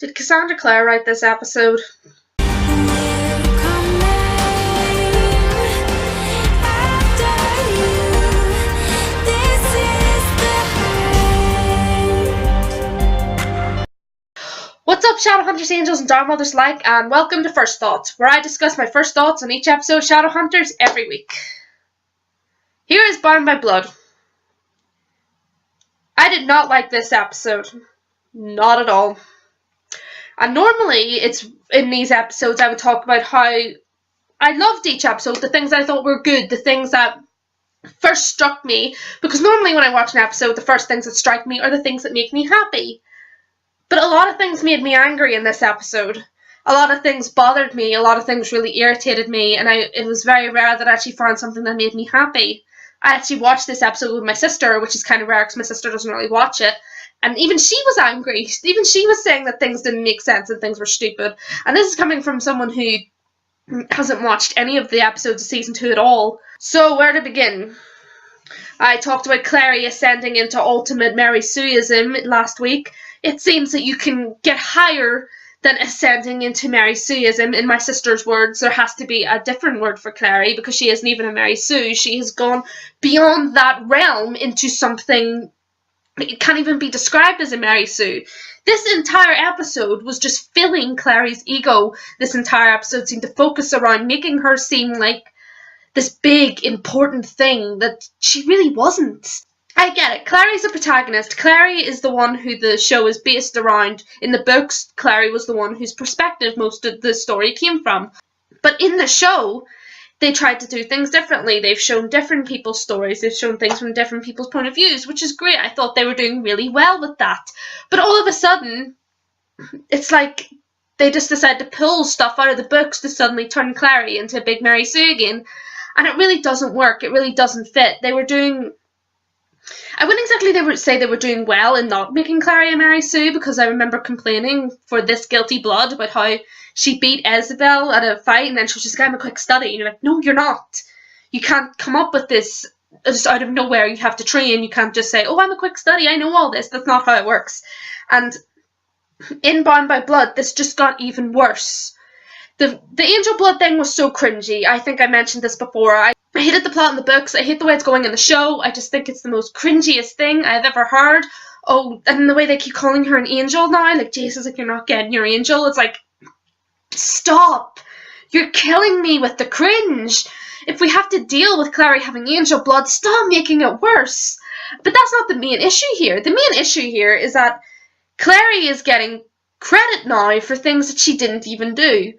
Did Cassandra Clare write this episode? What's up, Shadowhunters, Angels, and Darkmothers alike, and welcome to First Thoughts, where I discuss my first thoughts on each episode of Shadowhunters every week. Here is Bound by Blood. I did not like this episode. Not at all. And normally, it's in these episodes I would talk about how I loved each episode, the things I thought were good, the things that first struck me, because normally when I watch an episode, the first things that strike me are the things that make me happy. But a lot of things made me angry in this episode. A lot of things bothered me, a lot of things really irritated me, and it was very rare that I actually found something that made me happy. I actually watched this episode with my sister, which is kind of rare because my sister doesn't really watch it, and even she was angry. Even she was saying that things didn't make sense and things were stupid. And this is coming from someone who hasn't watched any of the episodes of Season 2 at all. So, where to begin? I talked about Clary ascending into ultimate Mary Sueism last week. It seems that you can get higher than ascending into Mary Sueism. In my sister's words, there has to be a different word for Clary because she isn't even a Mary Sue. She has gone beyond that realm into something that can't even be described as a Mary Sue. This entire episode was just filling Clary's ego. This entire episode seemed to focus around making her seem like this big, important thing that she really wasn't. I get it. Clary's the protagonist. Clary is the one who the show is based around. In the books, Clary was the one whose perspective most of the story came from. But in the show, they tried to do things differently. They've shown different people's stories. They've shown things from different people's point of views, which is great. I thought they were doing really well with that. But all of a sudden, it's like they just decide to pull stuff out of the books to suddenly turn Clary into a big Mary Sue again. And it really doesn't work. It really doesn't fit. They were doing... I wouldn't exactly say they were doing well in not making Clary a Mary Sue, because I remember complaining for This Guilty Blood about how she beat Isabel at a fight and then she was just, I'm a quick study. And you're like, no, you're not. You can't come up with this just out of nowhere. You have to train. You can't just say, oh, I'm a quick study. I know all this. That's not how it works. And in Bound by Blood, this just got even worse. The Angel Blood thing was so cringy. I think I mentioned this before. I hated the plot in the books. I hate the way it's going in the show. I just think it's the most cringiest thing I've ever heard. Oh, and the way they keep calling her an angel now. Like, Jesus, like, you're not getting your angel. It's like, stop. You're killing me with the cringe. If we have to deal with Clary having angel blood, stop making it worse. But that's not the main issue here. The main issue here is that Clary is getting credit now for things that she didn't even do.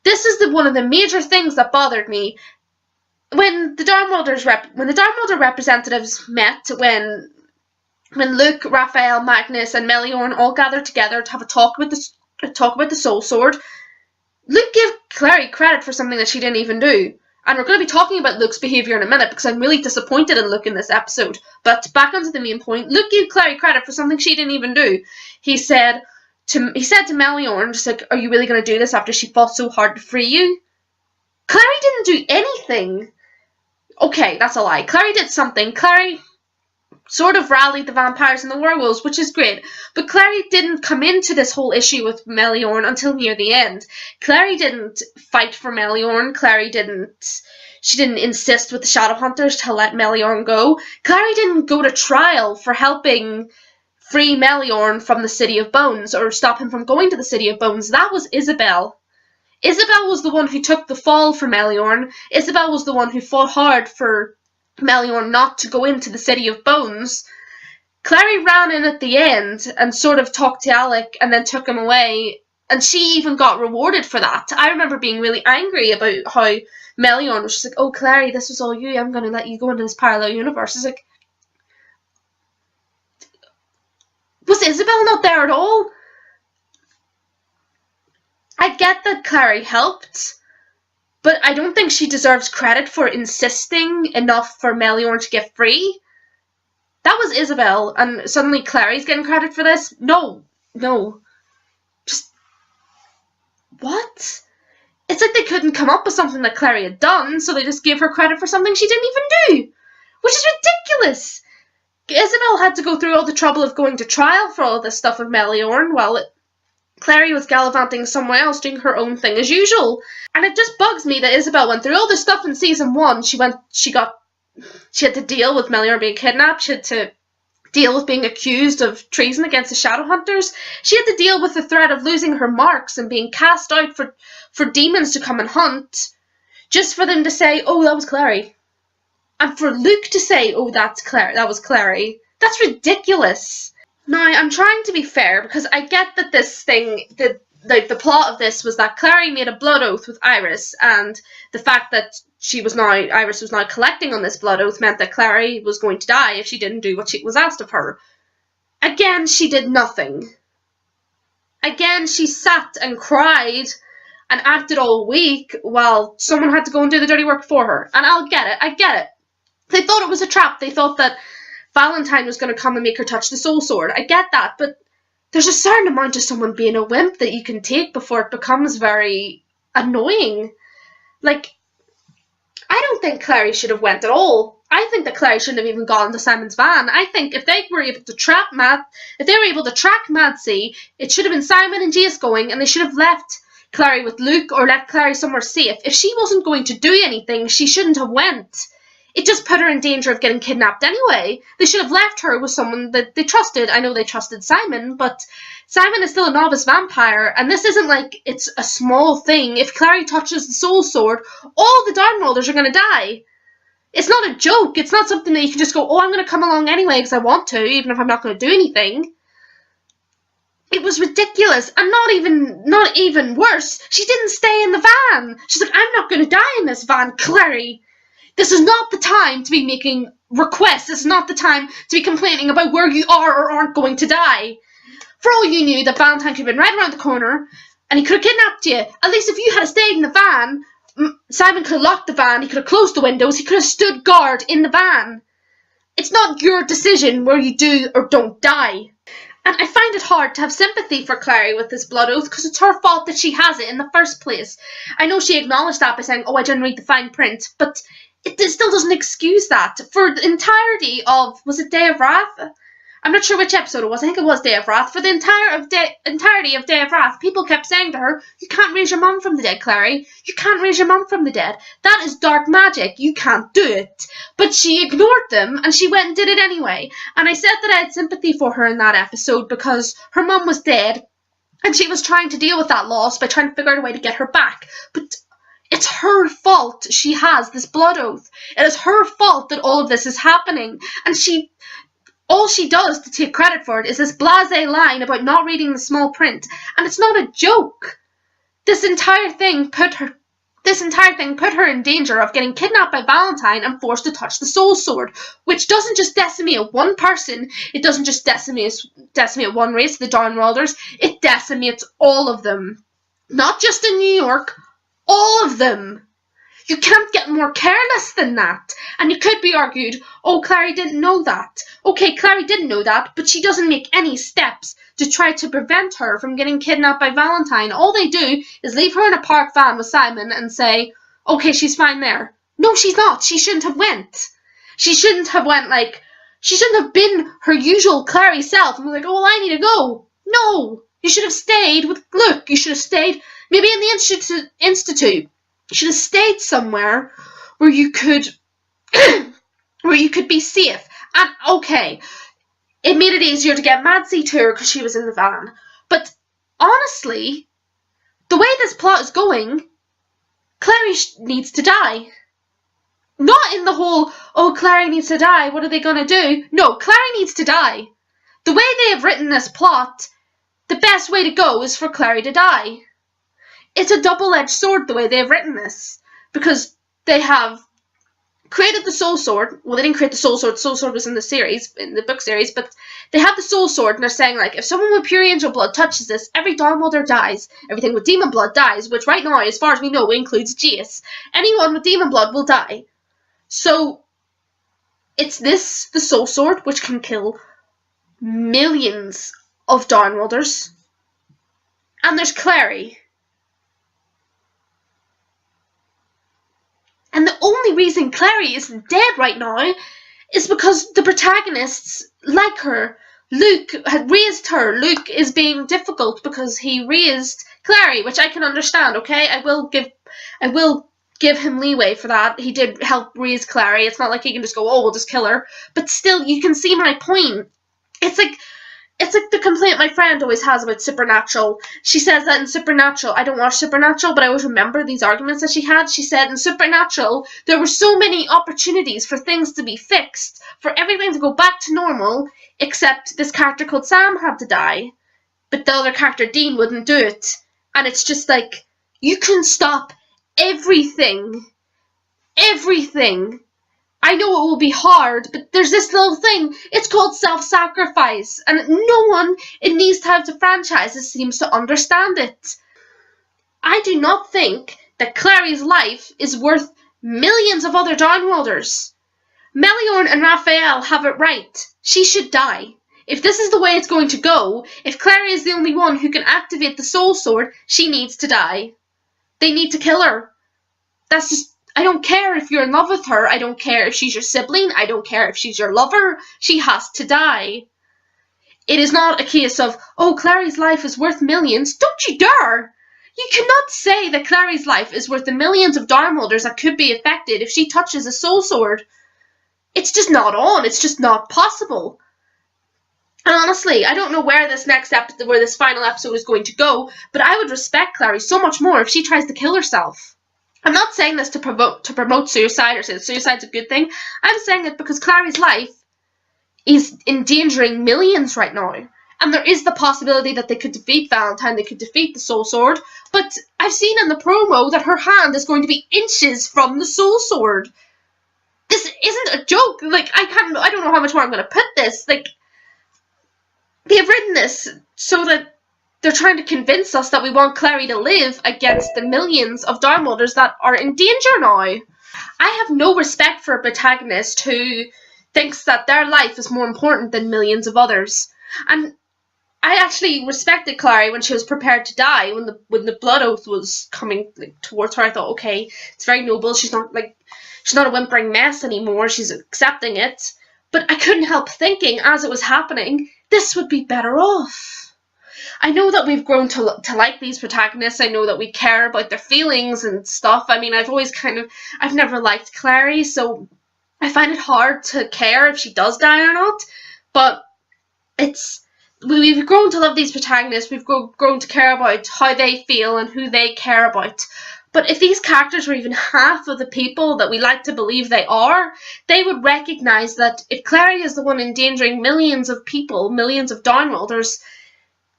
This is one of the major things that bothered me. When the Darkmother representatives met, when Luke, Raphael, Magnus, and Meliorn all gathered together to have a talk about the Soul Sword, Luke gave Clary credit for something that she didn't even do. And we're going to be talking about Luke's behaviour in a minute because I'm really disappointed in Luke in this episode. But back onto the main point, Luke gave Clary credit for something she didn't even do. He said to Meliorn, just like, are you really going to do this after she fought so hard to free you? Clary didn't do anything. Okay, that's a lie. Clary did something. Clary sort of rallied the vampires and the werewolves, which is great. But Clary didn't come into this whole issue with Meliorn until near the end. Clary didn't fight for Meliorn. She didn't insist with the Shadowhunters to let Meliorn go. Clary didn't go to trial for helping free Meliorn from the City of Bones, or stop him from going to the City of Bones. That was Isabel. Isabel was the one who took the fall for Meliorn. Isabel was the one who fought hard for Meliorn not to go into the City of Bones. Clary ran in at the end and sort of talked to Alec and then took him away, and she even got rewarded for that. I remember being really angry about how Meliorn was just like, oh, Clary, this was all you. I'm going to let you go into this parallel universe. It's like, was Isabel not there at all? I get that Clary helped, but I don't think she deserves credit for insisting enough for Meliorn to get free. That was Isabel, and suddenly Clary's getting credit for this? No. Just... what? It's like they couldn't come up with something that Clary had done, so they just gave her credit for something she didn't even do. Which is ridiculous! Isabel had to go through all the trouble of going to trial for all this stuff with Meliorn. Well, Clary was gallivanting somewhere else, doing her own thing as usual. And it just bugs me that Isabel went through all this stuff in season 1. She had to deal with Melior being kidnapped. She had to deal with being accused of treason against the Shadowhunters. She had to deal with the threat of losing her marks and being cast out for demons to come and hunt, just for them to say, oh, that was Clary. And for Luke to say, oh, that was Clary. That's ridiculous. Now, I'm trying to be fair, because I get that this thing, the plot of this was that Clary made a blood oath with Iris, and the fact that Iris was now collecting on this blood oath meant that Clary was going to die if she didn't do what was asked of her. Again, she did nothing. Again, she sat and cried and acted all weak while someone had to go and do the dirty work for her. And I get it. They thought it was a trap. They thought that Valentine was going to come and make her touch the soul sword. I get that, but there's a certain amount of someone being a wimp that you can take before it becomes very annoying. Like, I don't think Clary should have went at all. I think that Clary shouldn't have even gone to Simon's van. I think if they were able to track Madsy, it should have been Simon and Jace going, and they should have left Clary with Luke or left Clary somewhere safe. If she wasn't going to do anything, she shouldn't have went. It just put her in danger of getting kidnapped anyway. They should have left her with someone that they trusted. I know they trusted Simon, but Simon is still a novice vampire, and this isn't like it's a small thing. If Clary touches the soul sword, all the Downworlders are going to die. It's not a joke. It's not something that you can just go, oh, I'm going to come along anyway because I want to, even if I'm not going to do anything. It was ridiculous, and not even worse, she didn't stay in the van. She's like, I'm not going to die in this van, Clary. This is not the time to be making requests. This is not the time to be complaining about where you are or aren't going to die. For all you knew, that Valentine could have been right around the corner, and he could have kidnapped you. At least if you had stayed in the van, Simon could have locked the van, he could have closed the windows, he could have stood guard in the van. It's not your decision where you do or don't die. And I find it hard to have sympathy for Clary with this blood oath because it's her fault that she has it in the first place. I know she acknowledged that by saying, oh, I didn't read the fine print, but it still doesn't excuse that. For the entirety of, was it Day of Wrath? I'm not sure which episode it was. I think it was Day of Wrath. For the entirety of Day of Wrath, people kept saying to her, you can't raise your mum from the dead, Clary. You can't raise your mum from the dead. That is dark magic. You can't do it. But she ignored them, and she went and did it anyway. And I said that I had sympathy for her in that episode because her mum was dead, and she was trying to deal with that loss by trying to figure out a way to get her back. But it's her fault she has this blood oath. It is her fault that all of this is happening. And all she does to take credit for it is this blasé line about not reading the small print. And it's not a joke. This entire thing put her in danger of getting kidnapped by Valentine and forced to touch the soul sword, which doesn't just decimate one person, it doesn't just decimate one race, the Downworlders, it decimates all of them. Not just in New York, all of them. You can't get more careless than that. And it could be argued, oh, Clary didn't know that. Okay, Clary didn't know that, but she doesn't make any steps to try to prevent her from getting kidnapped by Valentine. All they do is leave her in a park van with Simon and say, okay, she's fine there. No, she's not. She shouldn't have went. She shouldn't have been her usual Clary self and was like, oh, well, I need to go. No, you should have stayed with Luke. You should have stayed maybe in the Institute. You should have stayed somewhere where you could be safe. And okay, it made it easier to get Madsy to her because she was in the van. But honestly, the way this plot is going, Clary needs to die. Not in the whole, oh, Clary needs to die, what are they going to do? No, Clary needs to die. The way they have written this plot, the best way to go is for Clary to die. It's a double-edged sword the way they have written this. Because they have created the soul sword. Well, they didn't create the soul sword. The soul sword was in the book series. But they have the soul sword and they're saying, like, if someone with pure angel blood touches this, every Downworlder dies. Everything with demon blood dies. Which right now, as far as we know, includes Jace. Anyone with demon blood will die. So, it's the soul sword, which can kill millions of Downworlders. And there's Clary. And the only reason Clary isn't dead right now is because the protagonists like her, Luke had raised her. Luke is being difficult because he raised Clary, which I can understand, okay? I will give him leeway for that. He did help raise Clary. It's not like he can just go, oh, we'll just kill her. But still, you can see my point. It's like the complaint my friend always has about Supernatural. She says that in Supernatural, I don't watch Supernatural, but I always remember these arguments that she had. She said in Supernatural, there were so many opportunities for things to be fixed, for everything to go back to normal, except this character called Sam had to die. But the other character, Dean, wouldn't do it. And it's just like, you can stop everything. Everything. I know it will be hard, but there's this little thing. It's called self-sacrifice, and no one in these types of franchises seems to understand it. I do not think that Clary's life is worth millions of other Downworlders. Meliorn and Raphael have it right. She should die. If this is the way it's going to go, if Clary is the only one who can activate the Soul Sword, she needs to die. They need to kill her. That's just... I don't care if you're in love with her. I don't care if she's your sibling. I don't care if she's your lover. She has to die. It is not a case of, oh, Clary's life is worth millions. Don't you dare! You cannot say that Clary's life is worth the millions of Downworlders that could be affected if she touches a Soul Sword. It's just not on. It's just not possible. And honestly, I don't know where this final episode is going to go, but I would respect Clary so much more if she tries to kill herself. I'm not saying this to promote suicide or say that suicide's a good thing. I'm saying it because Clary's life is endangering millions right now. And there is the possibility that they could defeat Valentine, they could defeat the Soul Sword, but I've seen in the promo that her hand is going to be inches from the Soul Sword. This isn't a joke. Like, I don't know how much more I'm going to put this. Like, they've written this so that they're trying to convince us that we want Clary to live against the millions of Downworlders that are in danger now. I have no respect for a protagonist who thinks that their life is more important than millions of others. And I actually respected Clary when she was prepared to die, when the blood oath was coming towards her. I thought, okay, it's very noble. She's not a whimpering mess anymore. She's accepting it. But I couldn't help thinking, as it was happening, this would be better off. I know that we've grown to like these protagonists. I know that we care about their feelings and stuff. I mean, I've never liked Clary, so I find it hard to care if she does die or not. But we've grown to love these protagonists. We've grown to care about how they feel and who they care about. But if these characters were even half of the people that we like to believe they are, they would recognise that if Clary is the one endangering millions of people, millions of Downworlders,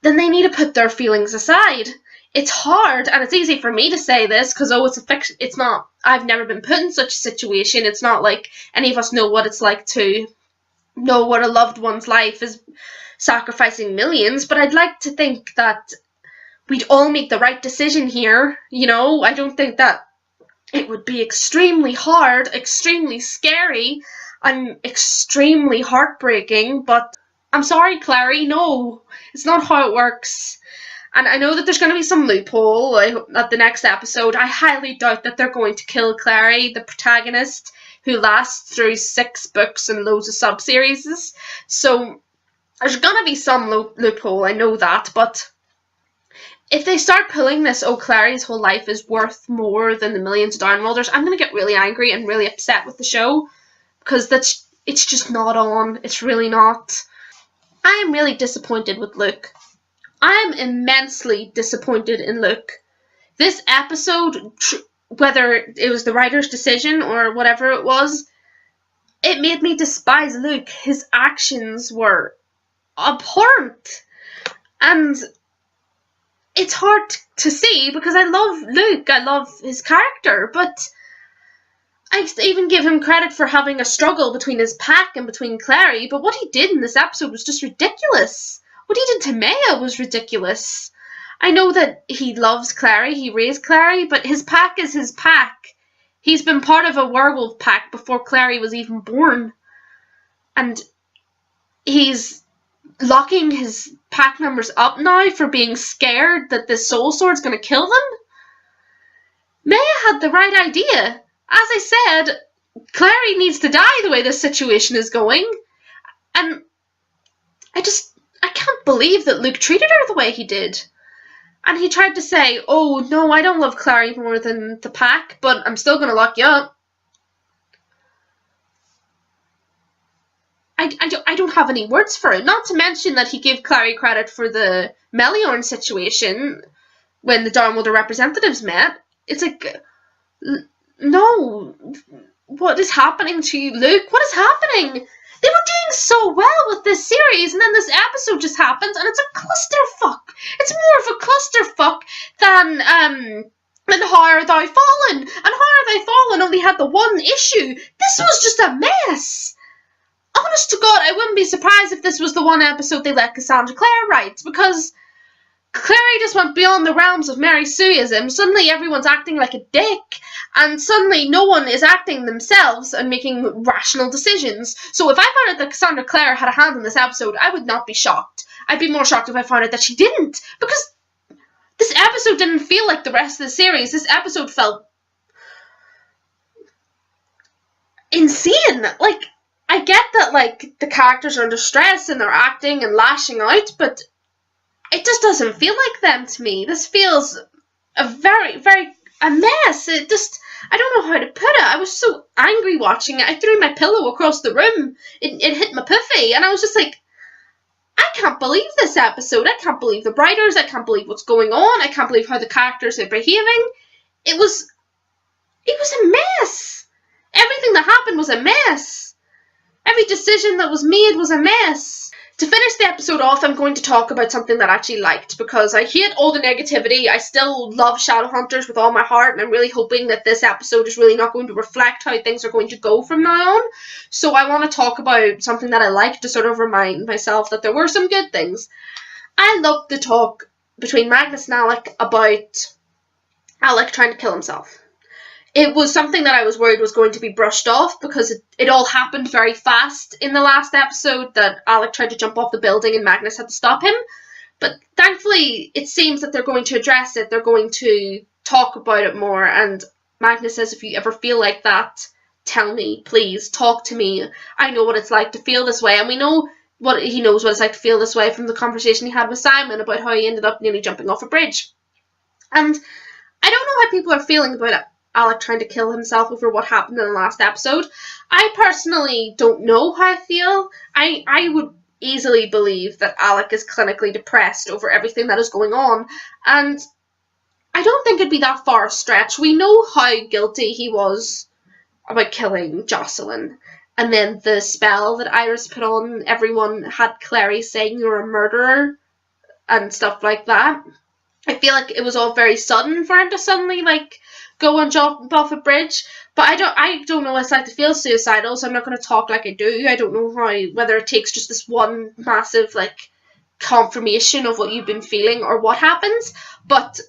then they need to put their feelings aside. It's hard, and it's easy for me to say this, because, it's a fiction. It's not, I've never been put in such a situation. It's not like any of us know what it's like to know what a loved one's life is, sacrificing millions, but I'd like to think that we'd all make the right decision here, I don't think that it would be extremely hard, extremely scary, and extremely heartbreaking, but I'm sorry, Clary, no, it's not how it works. And I know that there's going to be some loophole at the next episode. I highly doubt that they're going to kill Clary, the protagonist, who lasts through 6 books and loads of sub-series. So there's going to be some loophole, I know that, but if they start pulling this, Clary's whole life is worth more than the millions of Downworlders, I'm going to get really angry and really upset with the show, because it's just not on. It's really not. I am really disappointed with Luke. I am immensely disappointed in Luke. This episode, whether it was the writer's decision or whatever it was, it made me despise Luke. His actions were abhorrent. And it's hard to see because I love Luke. I love his character, but I even give him credit for having a struggle between his pack and between Clary, but what he did in this episode was just ridiculous. What he did to Maya was ridiculous. I know that he loves Clary, he raised Clary, but his pack is his pack. He's been part of a werewolf pack before Clary was even born. And he's locking his pack members up now for being scared that this soul sword's going to kill them? Maya had the right idea. As I said, Clary needs to die the way this situation is going. And I can't believe that Luke treated her the way he did. And he tried to say, oh, no, I don't love Clary more than the pack, but I'm still going to lock you up. I don't have any words for it. Not to mention that he gave Clary credit for the Meliorn situation when the Darmwater representatives met. It's like, no, what is happening to you, Luke? What is happening? They were doing so well with this series, and then this episode just happens, and it's a clusterfuck. It's more of a clusterfuck than How Art Thou Fallen. And How Art Thou Fallen only had the one issue. This was just a mess. Honest to God, I wouldn't be surprised if this was the one episode they let Cassandra Clare write, because Clary just went beyond the realms of Mary Sueism. Suddenly everyone's acting like a dick, and suddenly no one is acting themselves and making rational decisions. So if I found out that Cassandra Clare had a hand in this episode, I would not be shocked. I'd be more shocked if I found out that she didn't, because this episode didn't feel like the rest of the series. This episode felt insane. Like, I get that, like, the characters are under stress and they're acting and lashing out, but it just doesn't feel like them to me. This feels a a mess. It just, I don't know how to put it. I was so angry watching it. I threw my pillow across the room. It hit my puffy, and I was just like, I can't believe this episode. I can't believe the writers. I can't believe what's going on. I can't believe how the characters are behaving. It was a mess. Everything that happened was a mess. Every decision that was made was a mess. To finish the episode off, I'm going to talk about something that I actually liked, because I hate all the negativity. I still love Shadowhunters with all my heart, and I'm really hoping that this episode is really not going to reflect how things are going to go from now on. So I want to talk about something that I like to sort of remind myself that there were some good things. I loved the talk between Magnus and Alec about Alec trying to kill himself. It was something that I was worried was going to be brushed off, because it all happened very fast in the last episode, that Alec tried to jump off the building and Magnus had to stop him. But thankfully, it seems that they're going to address it. They're going to talk about it more. And Magnus says, if you ever feel like that, tell me, please, talk to me. I know what it's like to feel this way. And he knows what it's like to feel this way from the conversation he had with Simon about how he ended up nearly jumping off a bridge. And I don't know how people are feeling about it. Alec trying to kill himself over what happened in the last episode. I personally don't know how I feel. I would easily believe that Alec is clinically depressed over everything that is going on, and I don't think it'd be that far a stretch. We know how guilty he was about killing Jocelyn, and then the spell that Iris put on everyone had Clary saying you're a murderer and stuff like that. I feel like it was all very sudden for him to suddenly, like, go and jump off a bridge. But I don't know what it's like to feel suicidal, so I'm not going to talk like I do. I don't know whether it takes just this one massive, like, confirmation of what you've been feeling or what happens. But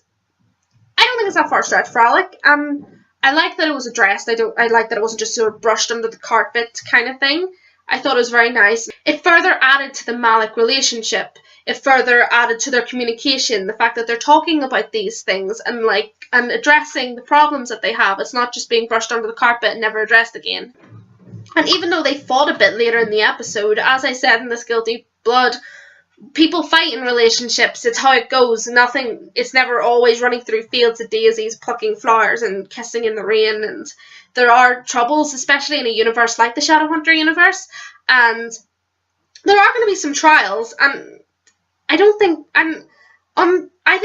I don't think it's that far stretched for Alec. I like that it was addressed. I like that it wasn't just sort of brushed under the carpet kind of thing. I thought it was very nice. It further added to the Malik relationship. It further added to their communication, the fact that they're talking about these things and addressing the problems that they have. It's not just being brushed under the carpet and never addressed again. And even though they fought a bit later in the episode, as I said in This Guilty Blood, people fight in relationships. It's how it goes. It's never always running through fields of daisies, plucking flowers and kissing in the rain. And there are troubles, especially in a universe like the Shadowhunter universe. And there are going to be some trials, and I think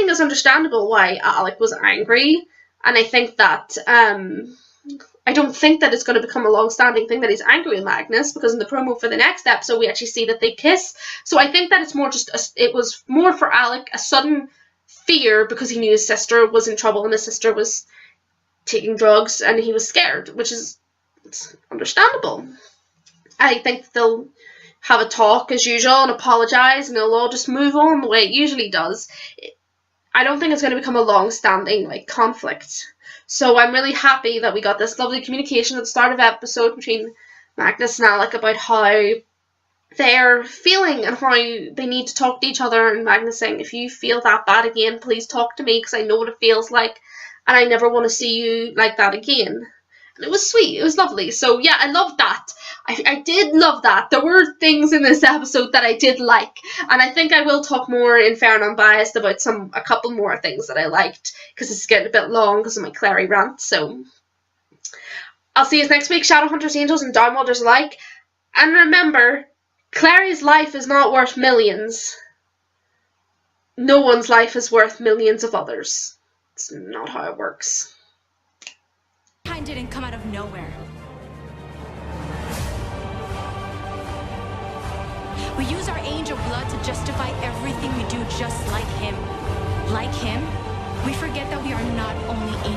it's understandable why Alec was angry, and I think that I don't think that it's going to become a long-standing thing that he's angry with Magnus, because in the promo for the next episode we actually see that they kiss. So I think that it's more it was more for Alec a sudden fear because he knew his sister was in trouble and his sister was taking drugs and he was scared, which is understandable. I think they'll have a talk as usual and apologise, and it'll all just move on the way it usually does. I don't think it's going to become a long-standing conflict. So I'm really happy that we got this lovely communication at the start of the episode between Magnus and Alec about how they're feeling and how they need to talk to each other, and Magnus saying, if you feel that bad again, please talk to me, because I know what it feels like and I never want to see you like that again. And it was sweet. It was lovely. So yeah, I loved that. I did love that. There were things in this episode that I did like, and I think I will talk more in Fair and Unbiased about a couple more things that I liked, because it's getting a bit long because of my Clary rant. So I'll see you next week, Shadowhunters, Angels, and Downwaters alike. And remember, Clary's life is not worth millions. No one's life is worth millions of others. It's not how it works. Time didn't come out of nowhere. We use our angel blood to justify everything we do, just like him. Like him, we forget that we are not only angels.